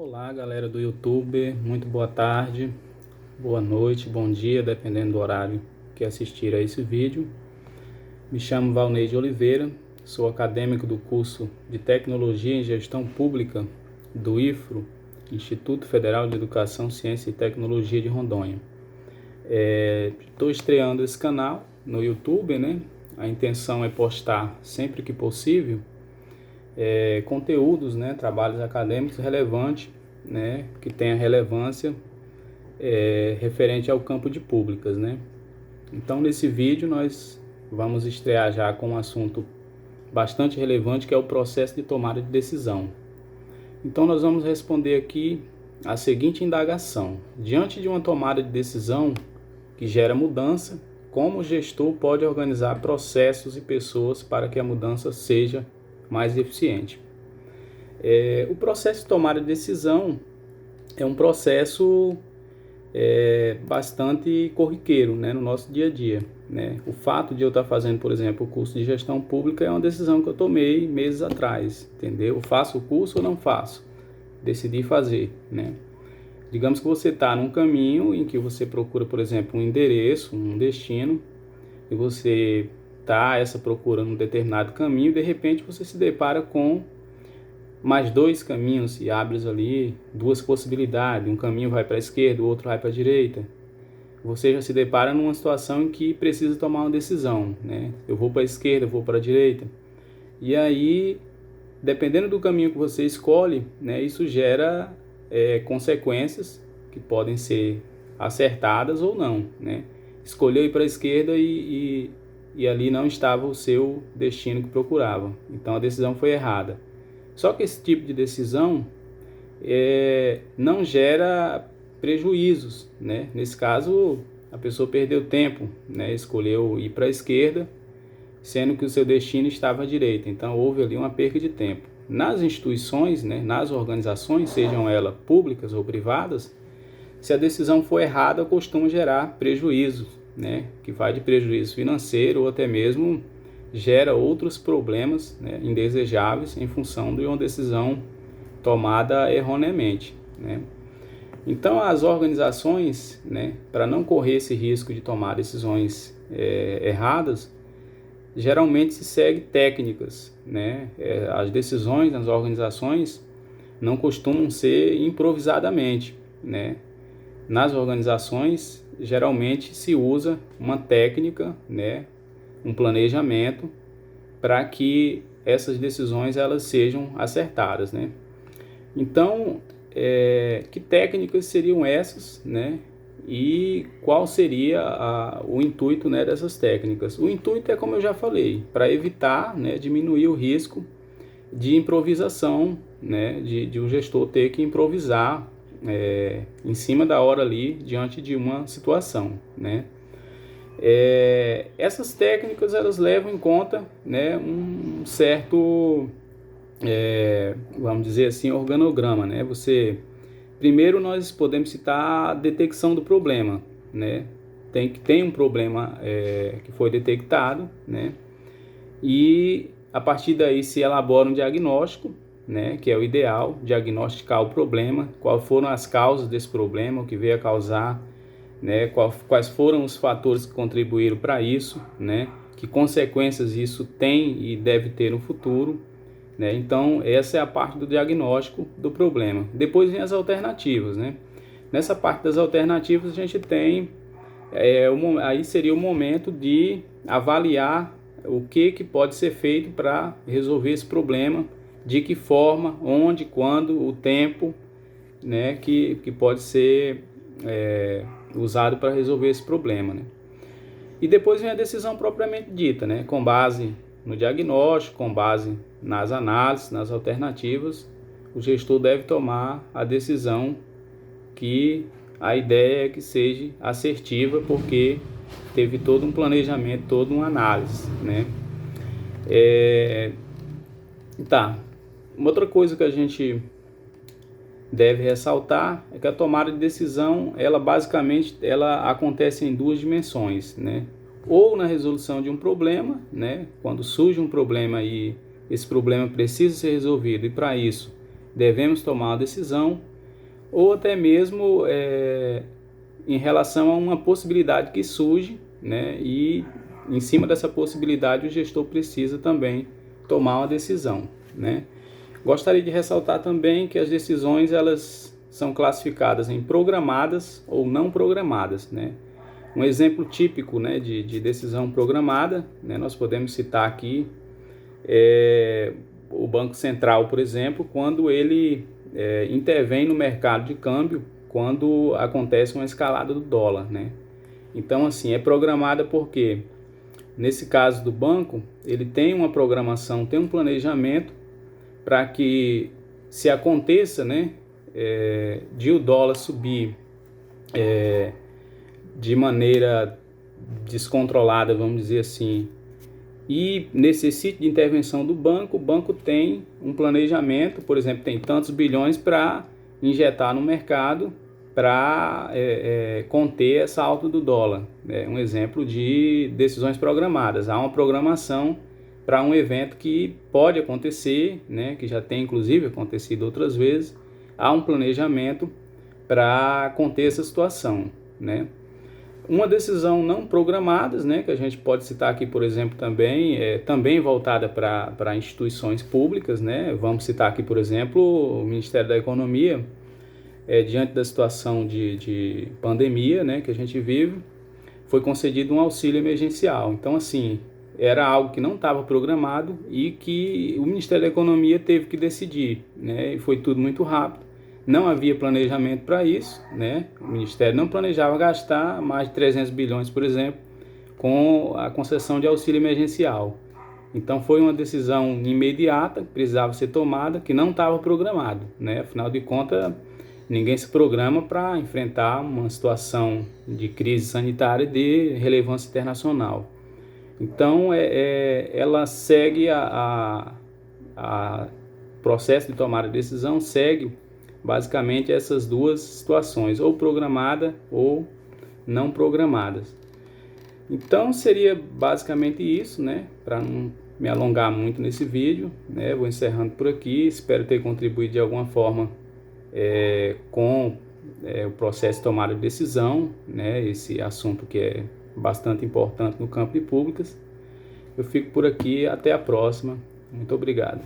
Olá, galera do YouTube, muito boa tarde, boa noite, bom dia, dependendo do horário que assistir a esse vídeo. Me chamo Valnei de Oliveira, sou acadêmico do curso de Tecnologia em Gestão Pública do IFRO, Instituto Federal de Educação, Ciência e Tecnologia de Rondônia. Estou estreando esse canal no YouTube, né? A intenção é postar sempre que possível conteúdos, né, trabalhos acadêmicos relevantes, né, que tenha relevância referente ao campo de públicas, né. Então, nesse vídeo nós vamos estrear já com um assunto bastante relevante, que é o processo de tomada de decisão. Então, nós vamos responder aqui a seguinte indagação: diante de uma tomada de decisão que gera mudança, como o gestor pode organizar processos e pessoas para que a mudança seja mais eficiente? O processo de tomada de decisão é um processo bastante corriqueiro, né, no nosso dia a dia, né? O fato de eu estar fazendo, por exemplo, o curso de gestão pública é uma decisão que eu tomei meses atrás, entendeu? Eu faço o curso ou não faço? Decidi fazer, né? Digamos que você está num caminho em que você procura, por exemplo, um endereço, um destino, e você está essa procura num determinado caminho, e de repente você se depara com mais dois caminhos e abre ali duas possibilidades. Um caminho vai para a esquerda, o outro vai para a direita. Você já se depara numa situação em que precisa tomar uma decisão, né? Eu vou para a esquerda, eu vou para a direita. E aí, dependendo do caminho que você escolhe, né, isso gera consequências que podem ser acertadas ou não, né? Escolheu ir para a esquerda e ali não estava o seu destino que procurava. Então a decisão foi errada. Só que esse tipo de decisão não gera prejuízos, né? Nesse caso, a pessoa perdeu tempo, né? Escolheu ir para a esquerda, sendo que o seu destino estava à direita. Então houve ali uma perda de tempo. Nas instituições, né, nas organizações, sejam elas públicas ou privadas, se a decisão for errada, costuma gerar prejuízo, né, que vai de prejuízo financeiro ou até mesmo gera outros problemas, né, indesejáveis em função de uma decisão tomada erroneamente, né. Então, as organizações, né, para não correr esse risco de tomar decisões erradas, geralmente se segue técnicas, né. As decisões nas organizações não costumam ser improvisadamente, né. Nas organizações, geralmente se usa uma técnica, né, um planejamento para que essas decisões elas sejam acertadas, né? Então, que técnicas seriam essas, né? E qual seria o intuito, né, dessas técnicas? O intuito é, como eu já falei, para evitar, né, diminuir o risco de improvisação, né, de um gestor ter que improvisar em cima da hora ali, diante de uma situação, né? Essas técnicas elas levam em conta, né, um certo, vamos dizer assim, organograma, né? Primeiro nós podemos citar a detecção do problema, né? Tem um problema que foi detectado, né? E a partir daí se elabora um diagnóstico, né, que é o ideal, diagnosticar o problema, quais foram as causas desse problema, o que veio a causar, né, quais foram os fatores que contribuíram para isso, né, que consequências isso tem e deve ter no futuro, né. Então essa é a parte do diagnóstico do problema. Depois vem as alternativas, né. Nessa parte das alternativas a gente tem aí seria o momento de avaliar o que pode ser feito para resolver esse problema, de que forma, onde, quando, o tempo, né, que pode ser usado para resolver esse problema, né? E depois vem a decisão propriamente dita, né, com base no diagnóstico, com base nas análises, nas alternativas, o gestor deve tomar a decisão que a ideia é que seja assertiva, porque teve todo um planejamento, toda uma análise, né? Tá. Uma outra coisa que a gente deve ressaltar é que a tomada de decisão, ela basicamente acontece em duas dimensões, né? Ou na resolução de um problema, né? Quando surge um problema e esse problema precisa ser resolvido, e para isso devemos tomar uma decisão, ou até mesmo em relação a uma possibilidade que surge, né? E em cima dessa possibilidade o gestor precisa também tomar uma decisão, né? Gostaria de ressaltar também que as decisões elas são classificadas em programadas ou não programadas, né? Um exemplo típico, né, de decisão programada, né, nós podemos citar aqui o Banco Central, por exemplo, quando ele intervém no mercado de câmbio, quando acontece uma escalada do dólar, né? Então, assim, é programada porque, nesse caso do banco, ele tem uma programação, tem um planejamento para que, se aconteça, né, de o dólar subir de maneira descontrolada, vamos dizer assim, e necessite de intervenção do banco, o banco tem um planejamento, por exemplo, tem tantos bilhões para injetar no mercado para conter essa alta do dólar. É um exemplo de decisões programadas. Há uma programação para um evento que pode acontecer, né, que já tem inclusive acontecido outras vezes. Há um planejamento para conter essa situação, né? Uma decisão não programadas, né, que a gente pode citar aqui, por exemplo, também voltada para instituições públicas, né? Vamos citar aqui, por exemplo, o Ministério da Economia, diante da situação de pandemia, né, que a gente vive, foi concedido um auxílio emergencial. Então, assim, era algo que não estava programado e que o Ministério da Economia teve que decidir, né? E foi tudo muito rápido. Não havia planejamento para isso, né? O Ministério não planejava gastar mais de 300 bilhões, por exemplo, com a concessão de auxílio emergencial. Então foi uma decisão imediata, precisava ser tomada, que não estava programado, né? Afinal de contas, ninguém se programa para enfrentar uma situação de crise sanitária de relevância internacional. Então ela segue a processo de tomada de decisão, segue basicamente essas duas situações, ou programada ou não programadas. Então seria basicamente isso, né? Para não me alongar muito nesse vídeo, né? Vou encerrando por aqui. Espero ter contribuído de alguma forma com o processo de tomada de decisão, né? Esse assunto que é bastante importante no campo de públicas. Eu fico por aqui, até a próxima. Muito obrigado.